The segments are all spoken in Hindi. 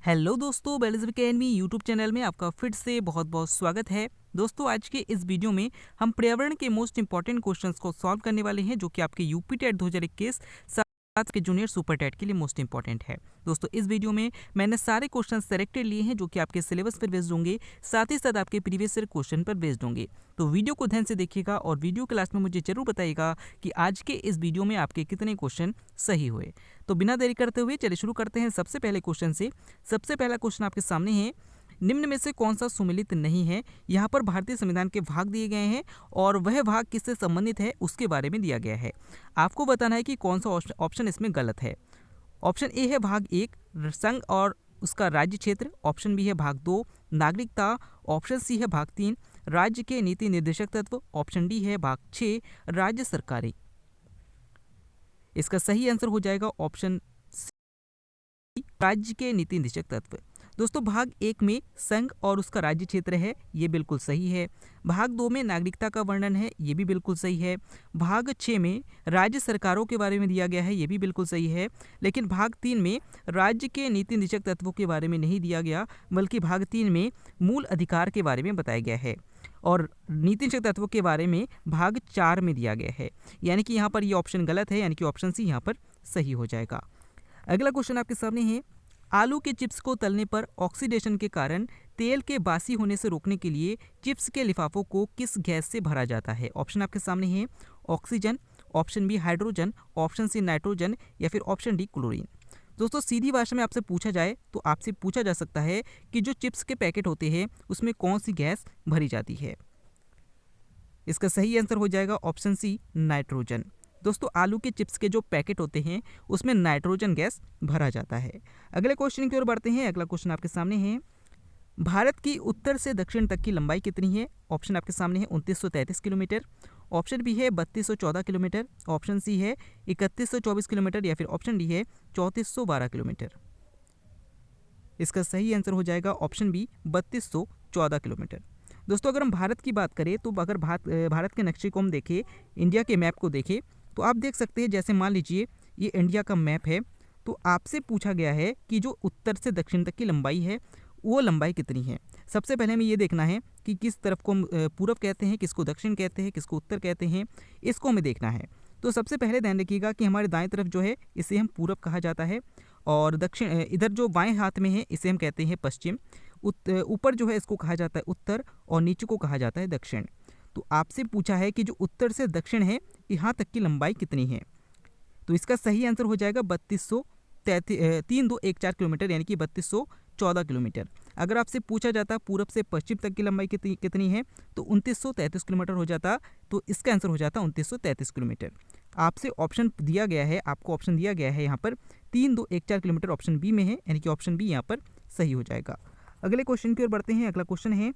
हेलो दोस्तों, बेलिज्म अकेडमी यूट्यूब चैनल में आपका फिर से बहुत बहुत स्वागत है। दोस्तों, आज के इस वीडियो में हम पर्यावरण के मोस्ट इंपॉर्टेंट क्वेश्चंस को सॉल्व करने वाले हैं, जो कि आपके यूपी टेट 2021 साथ के जूनियर सुपर टेट के लिए मोस्ट इंपॉर्टेंट है। दोस्तों, इस वीडियो में मैंने सारे क्वेश्चन सेलेक्टेड लिए हैं, जो कि आपके सिलेबस पर बेस्ड होंगे, साथ ही साथ आपके प्रीवियस ईयर क्वेश्चन पर बेस्ड होंगे। तो वीडियो को ध्यान से देखिएगा और वीडियो के लास्ट में मुझे जरूर बताइएगा कि आज के इस वीडियो में आपके कितने क्वेश्चन सही हुए। तो बिना देरी करते हुए चलिए शुरू करते हैं सबसे पहले क्वेश्चन से। सबसे पहला क्वेश्चन आपके सामने है, निम्न में से कौन सा सुमेलित नहीं है। यहाँ पर भारतीय संविधान के भाग दिए गए हैं और वह भाग किससे संबंधित है उसके बारे में दिया गया है। आपको बताना है कि कौन सा ऑप्शन इसमें गलत है। ऑप्शन ए है भाग 1 संघ और उसका राज्य क्षेत्र, ऑप्शन बी है भाग 2 नागरिकता, ऑप्शन सी है भाग 3 राज्य के नीति निर्देशक तत्व, ऑप्शन डी है भाग 6 राज्य सरकारें। इसका सही आंसर हो जाएगा ऑप्शन राज्य के नीति निदेशक तत्व। दोस्तों, भाग 1 में संघ और उसका राज्य क्षेत्र है, ये बिल्कुल सही है। भाग 2 में नागरिकता का वर्णन है, ये भी बिल्कुल सही है। भाग 6 में राज्य सरकारों के बारे में दिया गया है, ये भी बिल्कुल सही है। लेकिन भाग 3 में राज्य के नीति निदेशक तत्वों के बारे में नहीं दिया गया, बल्कि भाग 3 में मूल अधिकार के बारे में बताया गया है और नीति निदेशक तत्वों के बारे में भाग 4 में दिया गया है। यानी कि यहाँ पर ये ऑप्शन गलत है, यानी कि ऑप्शन सी यहाँ पर सही हो जाएगा। अगला क्वेश्चन आपके सामने है, आलू के चिप्स को तलने पर ऑक्सीडेशन के कारण तेल के बासी होने से रोकने के लिए चिप्स के लिफाफों को किस गैस से भरा जाता है। ऑप्शन आपके सामने है, oxygen, option B hydrogen, option C nitrogen या फिर ऑप्शन डी क्लोरीन। दोस्तों, सीधी भाषा में आपसे पूछा जाए तो आपसे पूछा जा सकता है कि जो चिप्स के पैकेट होते हैं उसमें कौन सी गैस भरी जाती है। इसका सही आंसर हो जाएगा ऑप्शन सी नाइट्रोजन। दोस्तों, आलू के चिप्स के जो पैकेट होते हैं उसमें नाइट्रोजन गैस भरा जाता है। अगले क्वेश्चन की ओर बढ़ते हैं। अगला क्वेश्चन आपके सामने है, भारत की उत्तर से दक्षिण तक की लंबाई कितनी है। ऑप्शन आपके सामने है 2933 किलोमीटर, ऑप्शन बी है 3214 किलोमीटर, ऑप्शन सी है 3124 किलोमीटर या फिर ऑप्शन डी है 3412 किलोमीटर। इसका सही आंसर हो जाएगा ऑप्शन बी 3214 किलोमीटर। दोस्तों, अगर हम भारत की बात करें तो अगर भारत के नक्शे को हम देखें, इंडिया के मैप को देखें, तो आप देख सकते हैं, जैसे मान लीजिए ये इंडिया का मैप है, तो आपसे पूछा गया है कि जो उत्तर से दक्षिण तक की लंबाई है वो लंबाई कितनी है। सबसे पहले हमें ये देखना है कि किस तरफ को हम पूरब कहते हैं, किसको दक्षिण कहते हैं, किसको उत्तर कहते हैं, इसको हमें देखना है। तो सबसे पहले ध्यान रखिएगा कि हमारे दाएं तरफ जो है इसे हम पूरब कहा जाता है और दक्षिण इधर जो बाएं हाथ में है इसे हम कहते हैं पश्चिम। ऊपर जो है इसको कहा जाता है उत्तर और नीचे को कहा जाता है दक्षिण। तो आपसे पूछा है कि जो उत्तर से दक्षिण है यहाँ तक की लंबाई कितनी है। तो इसका सही आंसर हो जाएगा 3213 किलोमीटर, यानी कि 3214 किलोमीटर। अगर आपसे पूछा जाता पूरब से पश्चिम तक की लंबाई कितनी है तो 2933 किलोमीटर हो जाता। तो इसका आंसर हो जाता 2933 किलोमीटर। आपसे ऑप्शन दिया गया है, आपको ऑप्शन दिया गया है यहाँ पर 3214 किलोमीटर, ऑप्शन बी में है, यानी कि ऑप्शन बी यहाँ पर सही हो जाएगा। अगले क्वेश्चन की ओर बढ़ते हैं। अगला क्वेश्चन है,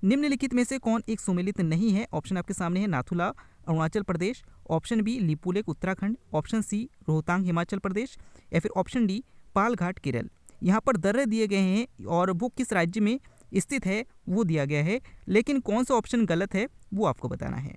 निम्नलिखित में से कौन एक सुमेलित नहीं है। ऑप्शन आपके सामने है, Nathula Arunachal Pradesh, option B Lipulekh Uttarakhand, option C Rohtang Himachal Pradesh या फिर ऑप्शन डी पालघाट केरल। यहाँ पर दर्रे दिए गए हैं और वो किस राज्य में स्थित है वो दिया गया है, लेकिन कौन सा ऑप्शन गलत है वो आपको बताना है।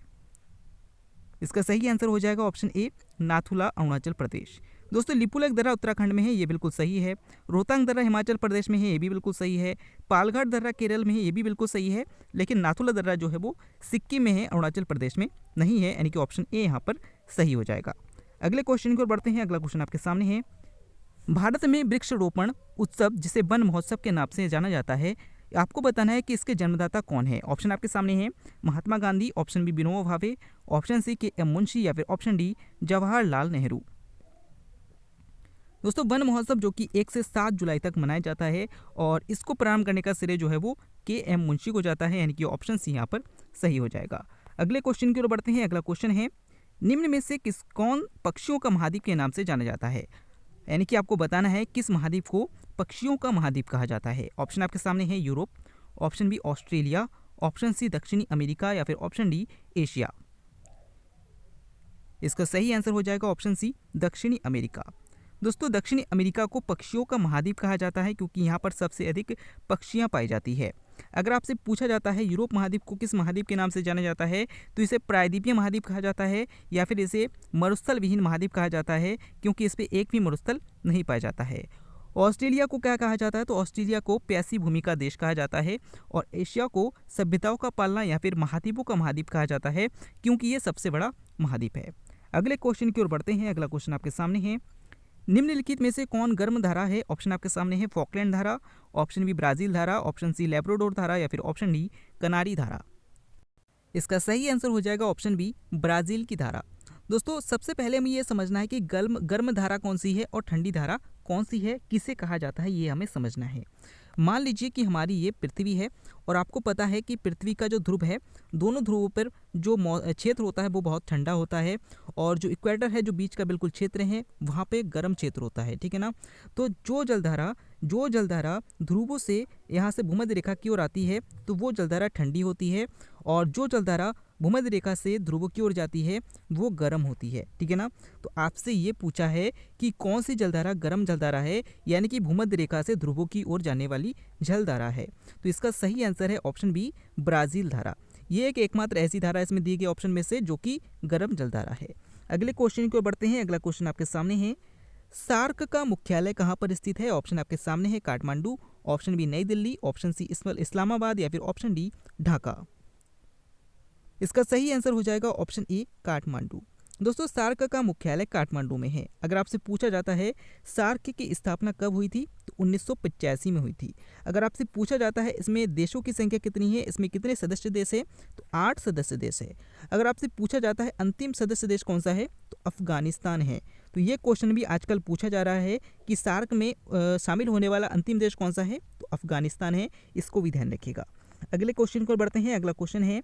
इसका सही आंसर हो जाएगा ऑप्शन ए नाथुला अरुणाचल प्रदेश। दोस्तों, लिपुलेख दर्रा उत्तराखंड में है, ये बिल्कुल सही है। रोहतांग दर्रा हिमाचल प्रदेश में है, ये भी बिल्कुल सही है। पालघाट दर्रा केरल में है, ये भी बिल्कुल सही है। लेकिन नाथुला दर्रा जो है वो सिक्किम में है, अरुणाचल प्रदेश में नहीं है, यानी कि ऑप्शन ए यहाँ पर सही हो जाएगा। अगले क्वेश्चन की ओर बढ़ते हैं। अगला क्वेश्चन आपके सामने है, भारत में वृक्षारोपण उत्सव जिसे वन महोत्सव के नाम से जाना जाता है, आपको बताना है कि इसके जन्मदाता कौन है। ऑप्शन आपके सामने है, Mahatma Gandhi, option B Vinoba Bhave, option C के एम मुंशी या फिर ऑप्शन डी जवाहरलाल नेहरू। दोस्तों, वन महोत्सव जो कि 1 से 7 जुलाई तक मनाया जाता है और इसको प्रारंभ करने का श्रेय जो है वो के एम मुंशी को जाता है, यानी कि ऑप्शन सी यहाँ पर सही हो जाएगा। अगले क्वेश्चन की ओर बढ़ते हैं। अगला क्वेश्चन है, निम्न में से कौन पक्षियों का महाद्वीप के नाम से जाना जाता है। यानी कि आपको बताना है किस महाद्वीप को पक्षियों का महाद्वीप कहा जाता है। ऑप्शन आपके सामने है, यूरोप, ऑप्शन बी ऑस्ट्रेलिया, ऑप्शन सी दक्षिणी अमेरिका या फिर ऑप्शन डी एशिया। इसका सही आंसर हो जाएगा ऑप्शन सी दक्षिणी अमेरिका। दोस्तों, दक्षिणी अमेरिका को पक्षियों का महाद्वीप कहा जाता है क्योंकि यहाँ पर सबसे अधिक पक्षियाँ पाई जाती है। अगर आपसे पूछा जाता है यूरोप महाद्वीप को किस महाद्वीप के नाम से जाना जाता है तो इसे प्रायद्वीपीय महाद्वीप कहा जाता है या फिर इसे मरुस्थल विहीन महाद्वीप कहा जाता है, क्योंकि इस पर एक भी मरुस्थल नहीं पाया जाता है। ऑस्ट्रेलिया को क्या कहा जाता है? तो ऑस्ट्रेलिया को प्यासी भूमि का देश कहा जाता है और एशिया को सभ्यताओं का पालना या फिर महाद्वीपों का महाद्वीप कहा जाता है, क्योंकि ये सबसे बड़ा महाद्वीप है। अगले क्वेश्चन की ओर बढ़ते हैं। अगला क्वेश्चन आपके सामने है, निम्नलिखित में से कौन गर्म धारा है? ऑप्शन आपके सामने है फॉकलैंड धारा, ऑप्शन बी ब्राजील धारा, ऑप्शन सी लेब्राडोर धारा या फिर ऑप्शन डी कनारी धारा। इसका सही आंसर हो जाएगा ऑप्शन बी ब्राजील की धारा। दोस्तों सबसे पहले हमें ये समझना है कि गर्म गर्म धारा कौन सी है और ठंडी धारा कौन सी है, किसे कहा जाता है, ये हमें समझना है। मान लीजिए कि हमारी ये पृथ्वी है और आपको पता है कि पृथ्वी का जो ध्रुव है, दोनों ध्रुवों पर जो क्षेत्र होता है वो बहुत ठंडा होता है और जो इक्वेटर है, जो बीच का बिल्कुल क्षेत्र है, वहाँ पे गर्म क्षेत्र होता है, ठीक है ना। तो जो जलधारा ध्रुवों से यहाँ से भूमध्य रेखा की ओर आती है तो वो जलधारा ठंडी होती है और जो जलधारा भूमध्य रेखा से ध्रुवों की ओर जाती है वो गर्म होती है, ठीक है ना। तो आपसे ये पूछा है कि कौन सी जलधारा गर्म जलधारा है, यानी कि भूमध्य रेखा से ध्रुवों की ओर जाने वाली जलधारा है। तो इसका सही आंसर है ऑप्शन बी ब्राज़ील धारा। ये एक एकमात्र ऐसी धारा इसमें दिए गए ऑप्शन में से जो कि गर्म जलधारा है। अगले क्वेश्चन की ओर बढ़ते हैं। अगला क्वेश्चन आपके सामने है, सार्क का मुख्यालय कहाँ पर स्थित है? ऑप्शन आपके सामने है काठमांडू, ऑप्शन बी नई दिल्ली, ऑप्शन सी इस्लामाबाद या फिर ऑप्शन डी ढाका। इसका सही आंसर हो जाएगा ऑप्शन ए काठमांडू। दोस्तों सार्क का मुख्यालय काठमांडू में है। अगर आपसे पूछा जाता है सार्क की स्थापना कब हुई थी, तो 1985 में हुई थी। अगर आपसे पूछा जाता है इसमें देशों की संख्या कितनी है, इसमें कितने सदस्य देश है, तो 8 सदस्य देश है। अगर आपसे पूछा जाता है अंतिम सदस्य देश कौन सा है, तो अफगानिस्तान है। तो ये क्वेश्चन भी आजकल पूछा जा रहा है कि सार्क में शामिल होने वाला अंतिम देश कौन सा है, तो अफगानिस्तान है। इसको भी ध्यान रखिएगा। अगले क्वेश्चन को बढ़ते हैं। अगला क्वेश्चन है,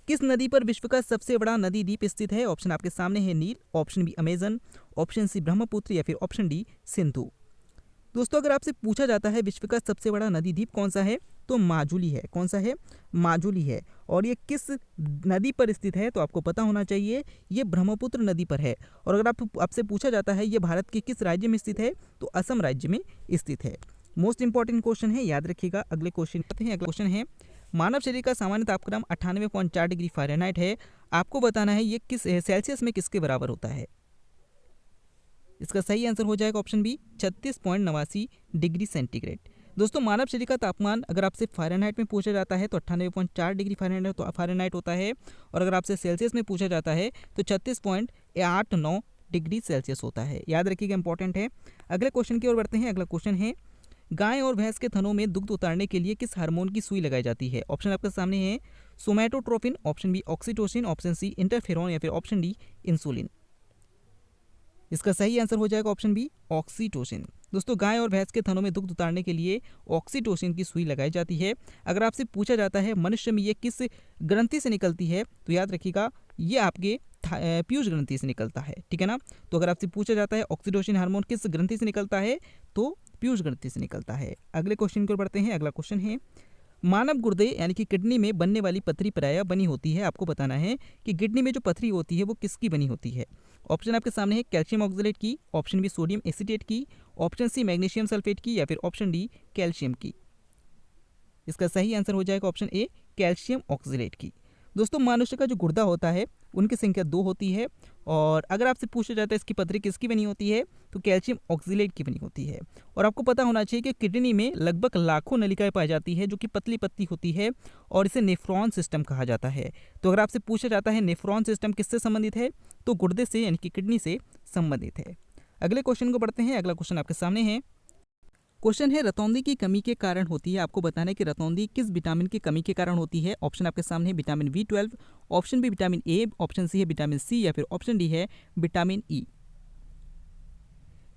किस नदी पर विश्व का सबसे बड़ा नदी द्वीप स्थित है? ऑप्शन आपके सामने है Nile, option B Amazon, option C Brahmaputra या फिर ऑप्शन डी सिंधु। दोस्तों अगर आपसे पूछा जाता है विश्व का सबसे बड़ा नदी द्वीप कौन सा है, तो माजुली है। कौन सा है? माजुली है। और ये किस नदी पर स्थित है, तो आपको पता होना चाहिए ये ब्रह्मपुत्र नदी पर है। और अगर आपसे पूछा जाता है ये भारत के किस राज्य में स्थित है, तो असम राज्य में स्थित है। मोस्ट इंपॉर्टेंट क्वेश्चन है, याद रखिएगा। अगले क्वेश्चन करते हैं। अगला क्वेश्चन है, मानव शरीर का सामान्य तापक्रम 98.4 डिग्री फ़ारेनहाइट है। आपको बताना है ये किस सेल्सियस में किसके बराबर होता है। इसका सही आंसर हो जाएगा ऑप्शन बी 36.89 डिग्री सेंटीग्रेड। दोस्तों मानव शरीर का तापमान अगर आपसे फ़ारेनहाइट में पूछा जाता है तो 98.4 डिग्री फ़ारेनहाइट होता है, और अगर आपसे सेल्सियस में पूछा जाता है तो 36.89 डिग्री सेल्सियस होता है। याद रखिएगा, इंपॉर्टेंट है। अगले क्वेश्चन की ओर बढ़ते हैं। अगला क्वेश्चन है, गाय और भैंस के थनों में दुग्ध उतारने के लिए किस हार्मोन की सुई लगाई जाती है? ऑप्शन आपके सामने है somatotropin, option B oxytocin, option C interferon या फिर ऑप्शन डी इंसुलिन। इसका सही आंसर हो जाएगा ऑप्शन बी ऑक्सीटोसिन। दोस्तों गाय और भैंस के थनों में दुग्ध उतारने के लिए ऑक्सीटोसिन की सुई लगाई जाती है। अगर आपसे पूछा जाता है मनुष्य में ये किस ग्रंथि से निकलती है, तो याद रखिएगा ये आपके पीयूष ग्रंथि से निकलता है, ठीक है ना। तो अगर आपसे पूछा जाता है ऑक्सीटोसिन हार्मोन किस ग्रंथि से निकलता है, तो पीयूष ग्रंथि से निकलता है। अगले क्वेश्चन की ओर बढ़ते हैं। अगला क्वेश्चन है, मानव गुर्दे यानी कि किडनी में बनने वाली पथरी प्रायः बनी होती है। आपको बताना है कि किडनी में जो पथरी होती है वो किसकी बनी होती है। ऑप्शन आपके सामने है कैल्शियम ऑक्सलेट की, ऑप्शन बी सोडियम एसिटेट की, ऑप्शन सी मैग्नीशियम सल्फेट की या फिर ऑप्शन डी कैल्शियम की। इसका सही आंसर हो जाएगा ऑप्शन ए कैल्शियम ऑक्सलेट की। दोस्तों मनुष्य का जो गुर्दा होता है उनकी संख्या 2 होती है, और अगर आपसे पूछा जाता है इसकी पथरी किसकी बनी होती है, तो कैल्शियम ऑक्सलेट की बनी होती है। और आपको पता होना चाहिए कि किडनी में लगभग लाखों नलिकाएं पाई जाती है जो कि पतली पतली होती है, और इसे नेफ्रॉन सिस्टम कहा जाता है। तो अगर आपसे पूछा जाता है नेफ्रॉन सिस्टम किससे संबंधित है, तो गुर्दे से यानी कि किडनी से संबंधित है। अगले क्वेश्चन को पढ़ते हैं। अगला क्वेश्चन आपके सामने है। क्वेश्चन है, रतौंधी की कमी के कारण होती है। आपको बताना है कि रतौंधी किस विटामिन की कमी के कारण होती है। ऑप्शन आपके सामने है vitamin B12, option B vitamin A, option C है विटामिन सी या फिर ऑप्शन डी है विटामिन ई।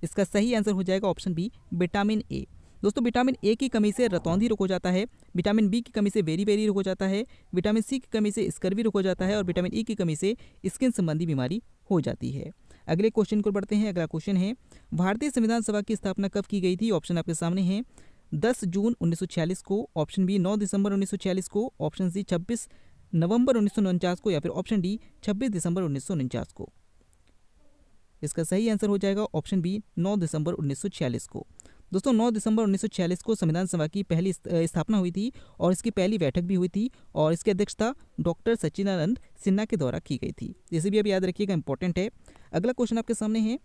इसका सही आंसर हो जाएगा ऑप्शन बी विटामिन ए। दोस्तों विटामिन ए की कमी से रतौंधी रोग हो जाता है, विटामिन बी की कमी से बेरी रोग हो जाता है, विटामिन सी की कमी से स्कर्वी रोग हो जाता है, और विटामिन ई की कमी से स्किन संबंधी बीमारी हो जाती है। अगले क्वेश्चन को बढ़ते हैं। अगला क्वेश्चन है, भारतीय संविधान सभा की स्थापना कब की गई थी। ऑप्शन आपके सामने है 10 जून 1946 को, ऑप्शन बी 9 दिसंबर 1946 को, ऑप्शन सी 26 नवंबर 1949 को या फिर ऑप्शन डी 26 दिसंबर 1949 को। इसका सही आंसर हो जाएगा ऑप्शन बी 9 दिसंबर 1946 को। दोस्तों 9 दिसंबर 1946 को संविधान सभा की पहली स्थापना हुई थी और इसकी पहली बैठक भी हुई थी, और इसकी अध्यक्षता डॉक्टर सच्चिदानंद सिन्हा के द्वारा की गई थी। इसे भी अब याद रखिएगा, इंपॉर्टेंट है। अगला क्वेश्चन आपके सामने है,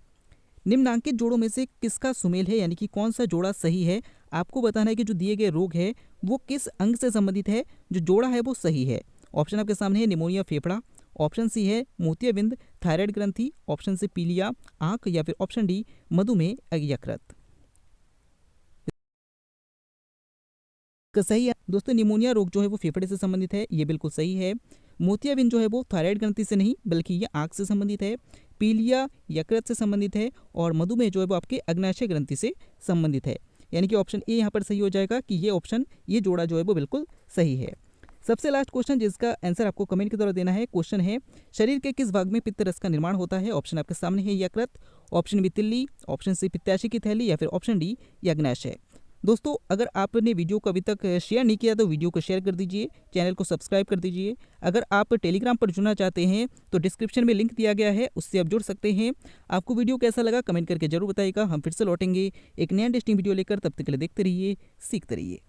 निम्नांकित जोड़ों में से किसका सुमेल है, यानी कि कौन सा जोड़ा सही है। आपको बताना है कि जो दिए गए रोग है वो किस अंग से संबंधित है, जो जोड़ा है वो सही है। ऑप्शन आपके सामने है निमोनिया फेफड़ा, ऑप्शन सी है मोतियाबिंद थायराइड ग्रंथि, ऑप्शन सी पीलिया आंख, या फिर ऑप्शन डी मधुमेह यकृत। सही है दोस्तों, निमोनिया रोग जो है वो फेफड़े से संबंधित है, ये बिल्कुल सही है। मोतियाबिंद जो है वो थायराइड ग्रंथि से नहीं बल्कि ये आंख से संबंधित है। पीलिया यकृत से संबंधित है, और मधुमेह जो है वो आपके अग्नाशय ग्रंथि से संबंधित है। यानी कि ऑप्शन ए यहाँ पर सही हो जाएगा कि ये जोड़ा जो है वो बिल्कुल सही है। सबसे लास्ट क्वेश्चन जिसका आंसर आपको कमेंट के द्वारा देना है, क्वेश्चन है शरीर के किस भाग में पित्त रस का निर्माण होता है। ऑप्शन आपके सामने है यकृत, ऑप्शन बी तिल्ली, ऑप्शन सी पित्ताशय की थैली, या फिर ऑप्शन डी अग्नाशय। दोस्तों अगर आपने वीडियो को अभी तक शेयर नहीं किया तो वीडियो को शेयर कर दीजिए, चैनल को सब्सक्राइब कर दीजिए। अगर आप टेलीग्राम पर जुड़ना चाहते हैं तो डिस्क्रिप्शन में लिंक दिया गया है, उससे आप जुड़ सकते हैं। आपको वीडियो कैसा लगा कमेंट करके जरूर बताइएगा। हम फिर से लौटेंगे एक नया इंटरेस्टिंग वीडियो लेकर, तब तक के लिए देखते रहिए, सीखते रहिए।